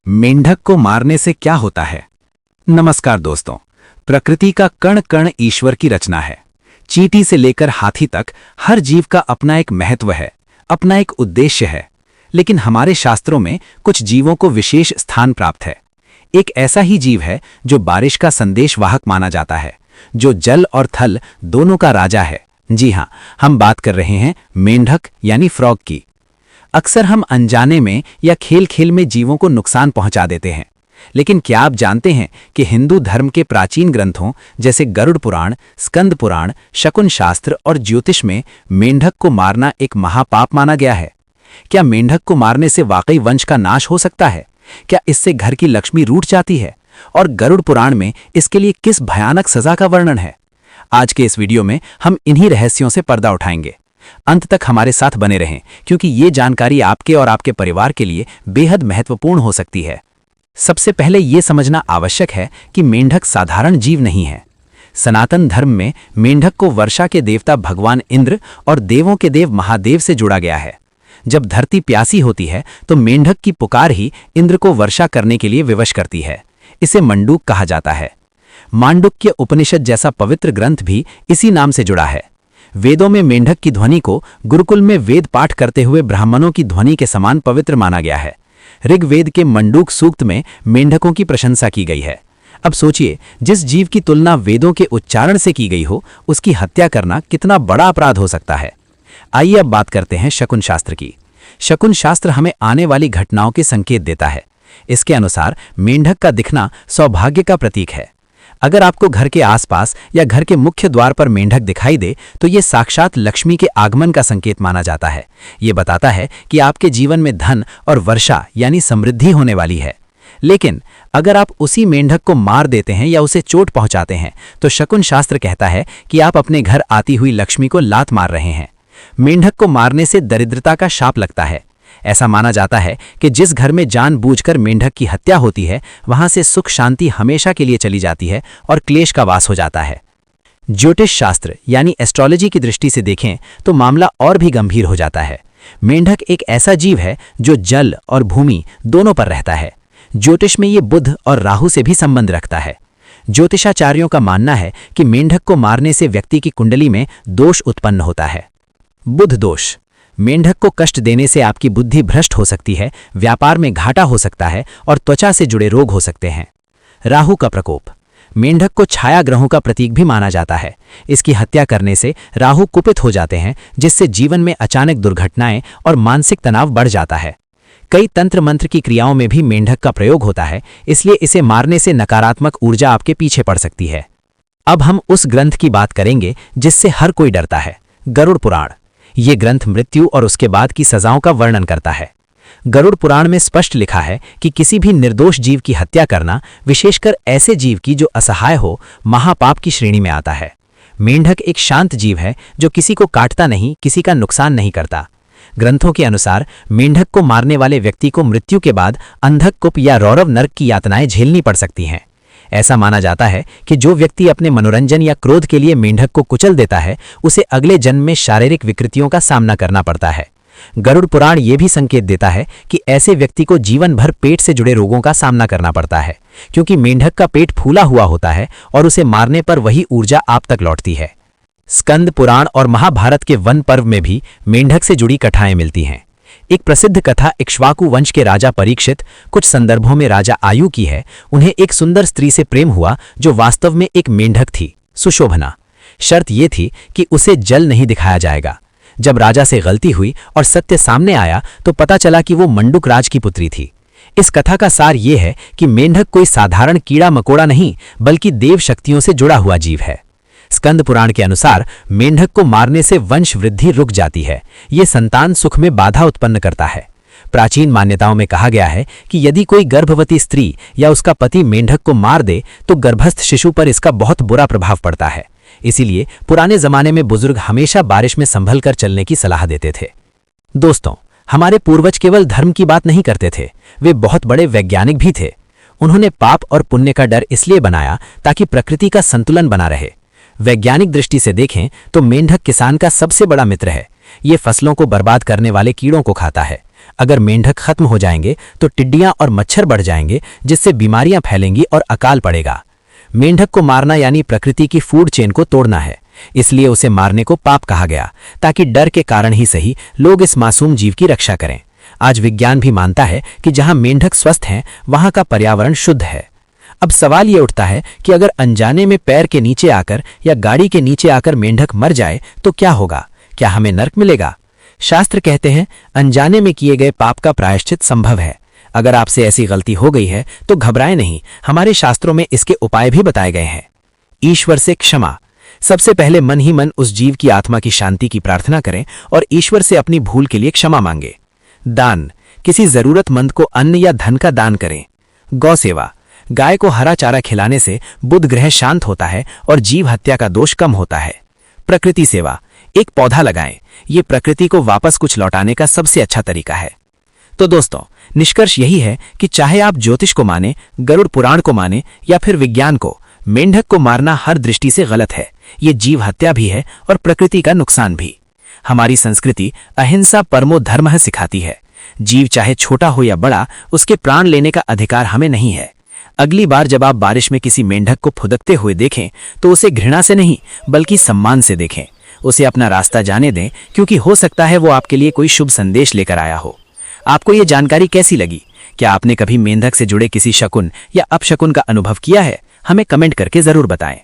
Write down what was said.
मेंढक को मारने से क्या होता है। नमस्कार दोस्तों, प्रकृति का कण कण ईश्वर की रचना है। चींटी से लेकर हाथी तक हर जीव का अपना एक महत्व है, अपना एक उद्देश्य है। लेकिन हमारे शास्त्रों में कुछ जीवों को विशेष स्थान प्राप्त है। एक ऐसा ही जीव है जो बारिश का संदेशवाहक माना जाता है, जो जल और थल दोनों का राजा है। जी हां, हम बात कर रहे हैं मेंढक यानी फ्रॉग की। अक्सर हम अनजाने में या खेल खेल में जीवों को नुकसान पहुंचा देते हैं। लेकिन क्या आप जानते हैं कि हिंदू धर्म के प्राचीन ग्रंथों जैसे गरुड़ पुराण, स्कंद पुराण, शकुन शास्त्र और ज्योतिष में मेंढक को मारना एक महापाप माना गया है। क्या मेंढक को मारने से वाकई वंश का नाश हो सकता है? क्या इससे घर की लक्ष्मी रूठ जाती है? और गरुड़ पुराण में इसके लिए किस भयानक सजा का वर्णन है? आज के इस वीडियो में हम इन्हीं रहस्यों से पर्दा उठाएंगे। अंत तक हमारे साथ बने रहें, क्योंकि ये जानकारी आपके और आपके परिवार के लिए बेहद महत्वपूर्ण हो सकती है। सबसे पहले ये समझना आवश्यक है कि मेंढक साधारण जीव नहीं है। सनातन धर्म में मेंढक को वर्षा के देवता भगवान इंद्र और देवों के देव महादेव से जोड़ा गया है। जब धरती प्यासी होती है तो मेंढक की पुकार ही इंद्र को वर्षा करने के लिए विवश करती है। इसे मंडूक कहा जाता है। मांडुक्य उपनिषद जैसा पवित्र ग्रंथ भी इसी नाम से जुड़ा है। वेदों में मेंढक की ध्वनि को गुरुकुल में वेद पाठ करते हुए ब्राह्मणों की ध्वनि के समान पवित्र माना गया है। ऋग्वेद के मंडूक सूक्त में मेंढकों की प्रशंसा की गई है। अब सोचिए, जिस जीव की तुलना वेदों के उच्चारण से की गई हो, उसकी हत्या करना कितना बड़ा अपराध हो सकता है। आइए अब बात करते हैं शकुन शास्त्र की। शकुन शास्त्र हमें आने वाली घटनाओं के संकेत देता है। इसके अनुसार मेंढक का दिखना सौभाग्य का प्रतीक है। अगर आपको घर के आसपास या घर के मुख्य द्वार पर मेंढक दिखाई दे तो ये साक्षात लक्ष्मी के आगमन का संकेत माना जाता है। ये बताता है कि आपके जीवन में धन और वर्षा यानी समृद्धि होने वाली है। लेकिन अगर आप उसी मेंढक को मार देते हैं या उसे चोट पहुंचाते हैं तो शकुन शास्त्र कहता है कि आप अपने घर आती हुई लक्ष्मी को लात मार रहे हैं। मेंढक को मारने से दरिद्रता का शाप लगता है। ऐसा माना जाता है कि जिस घर में जानबूझकर मेंढक की हत्या होती है, वहां से सुख शांति हमेशा के लिए चली जाती है और क्लेश का वास हो जाता है। ज्योतिष शास्त्र यानी एस्ट्रोलॉजी की दृष्टि से देखें तो मामला और भी गंभीर हो जाता है। मेंढक एक ऐसा जीव है जो जल और भूमि दोनों पर रहता है। ज्योतिष में ये बुध और राहु से भी संबंध रखता है। ज्योतिषाचार्यों का मानना है कि मेंढक को मारने से व्यक्ति की कुंडली में दोष उत्पन्न होता है। बुध दोष। मेंढक को कष्ट देने से आपकी बुद्धि भ्रष्ट हो सकती है, व्यापार में घाटा हो सकता है और त्वचा से जुड़े रोग हो सकते हैं। राहु का प्रकोप। मेंढक को छाया ग्रहों का प्रतीक भी माना जाता है। इसकी हत्या करने से राहु कुपित हो जाते हैं, जिससे जीवन में अचानक दुर्घटनाएं और मानसिक तनाव बढ़ जाता है। कई तंत्र मंत्र की क्रियाओं में भी मेंढक का प्रयोग होता है, इसलिए इसे मारने से नकारात्मक ऊर्जा आपके पीछे पड़ सकती है। अब हम उस ग्रंथ की बात करेंगे जिससे हर कोई डरता है, गरुड़ पुराण। ये ग्रंथ मृत्यु और उसके बाद की सजाओं का वर्णन करता है। गरुड़ पुराण में स्पष्ट लिखा है कि किसी भी निर्दोष जीव की हत्या करना, विशेषकर ऐसे जीव की जो असहाय हो, महापाप की श्रेणी में आता है। मेंढक एक शांत जीव है जो किसी को काटता नहीं, किसी का नुकसान नहीं करता। ग्रंथों के अनुसार मेंढक को मारने वाले व्यक्ति को मृत्यु के बाद अंधकूप या रौरव नरक की यातनाएं झेलनी पड़ सकती हैं। ऐसा माना जाता है कि जो व्यक्ति अपने मनोरंजन या क्रोध के लिए मेंढक को कुचल देता है, उसे अगले जन्म में शारीरिक विकृतियों का सामना करना पड़ता है। गरुड़ पुराण ये भी संकेत देता है कि ऐसे व्यक्ति को जीवन भर पेट से जुड़े रोगों का सामना करना पड़ता है, क्योंकि मेंढक का पेट फूला हुआ होता है और उसे मारने पर वही ऊर्जा आप तक लौटती है। स्कंद पुराण और महाभारत के वन पर्व में भी मेंढक से जुड़ी कथाएं मिलती हैं। एक प्रसिद्ध कथा इक्ष्वाकु वंश के राजा परीक्षित, कुछ संदर्भों में राजा आयु की है। उन्हें एक सुंदर स्त्री से प्रेम हुआ जो वास्तव में एक मेंढक थी, सुशोभना। शर्त यह थी कि उसे जल नहीं दिखाया जाएगा। जब राजा से गलती हुई और सत्य सामने आया तो पता चला कि वो मंडूक राज की पुत्री थी। इस कथा का सार ये है कि मेंढक कोई साधारण कीड़ा मकोड़ा नहीं, बल्कि देव शक्तियों से जुड़ा हुआ जीव है। स्कंद पुराण के अनुसार मेंढक को मारने से वंश वृद्धि रुक जाती है। ये संतान सुख में बाधा उत्पन्न करता है। प्राचीन मान्यताओं में कहा गया है कि यदि कोई गर्भवती स्त्री या उसका पति मेंढक को मार दे तो गर्भस्थ शिशु पर इसका बहुत बुरा प्रभाव पड़ता है। इसीलिए पुराने जमाने में बुजुर्ग हमेशा बारिश में संभल कर चलने की सलाह देते थे। दोस्तों, हमारे पूर्वज केवल धर्म की बात नहीं करते थे, वे बहुत बड़े वैज्ञानिक भी थे। उन्होंने पाप और पुण्य का डर इसलिए बनाया ताकि प्रकृति का संतुलन बना रहे। वैज्ञानिक दृष्टि से देखें तो मेंढक किसान का सबसे बड़ा मित्र है। ये फसलों को बर्बाद करने वाले कीड़ों को खाता है। अगर मेंढक खत्म हो जाएंगे तो टिड्डियां और मच्छर बढ़ जाएंगे, जिससे बीमारियां फैलेंगी और अकाल पड़ेगा। मेंढक को मारना यानी प्रकृति की फूड चेन को तोड़ना है, इसलिए उसे मारने को पाप कहा गया, ताकि डर के कारण ही सही लोग इस मासूम जीव की रक्षा करें। आज विज्ञान भी मानता है कि जहां मेंढक स्वस्थ हैं वहां का पर्यावरण शुद्ध है। अब सवाल ये उठता है कि अगर अनजाने में पैर के नीचे आकर या गाड़ी के नीचे आकर मेंढक मर जाए तो क्या होगा? क्या हमें नरक मिलेगा? शास्त्र कहते हैं अनजाने में किए गए पाप का प्रायश्चित संभव है। अगर आपसे ऐसी गलती हो गई है तो घबराएं नहीं, हमारे शास्त्रों में इसके उपाय भी बताए गए हैं। ईश्वर से क्षमा। सबसे पहले मन ही मन उस जीव की आत्मा की शांति की प्रार्थना करें और ईश्वर से अपनी भूल के लिए क्षमा मांगे। दान। किसी जरूरतमंद को अन्न या धन का दान करें। गौ सेवा। गाय को हरा चारा खिलाने से बुध ग्रह शांत होता है और जीव हत्या का दोष कम होता है। प्रकृति सेवा। एक पौधा लगाएं, ये प्रकृति को वापस कुछ लौटाने का सबसे अच्छा तरीका है। तो दोस्तों, निष्कर्ष यही है कि चाहे आप ज्योतिष को माने, गरुड़ पुराण को माने या फिर विज्ञान को, मेंढक को मारना हर दृष्टि से गलत है। ये जीव हत्या भी है और प्रकृति का नुकसान भी। हमारी संस्कृति अहिंसा परमो धर्मः सिखाती है। जीव चाहे छोटा हो या बड़ा, उसके प्राण लेने का अधिकार हमें नहीं है। अगली बार जब आप बारिश में किसी मेंढक को फुदकते हुए देखें तो उसे घृणा से नहीं बल्कि सम्मान से देखें। उसे अपना रास्ता जाने दें, क्योंकि हो सकता है वो आपके लिए कोई शुभ संदेश लेकर आया हो। आपको ये जानकारी कैसी लगी? क्या आपने कभी मेंढक से जुड़े किसी शकुन या अपशकुन का अनुभव किया है? हमें कमेंट करके जरूर बताएं।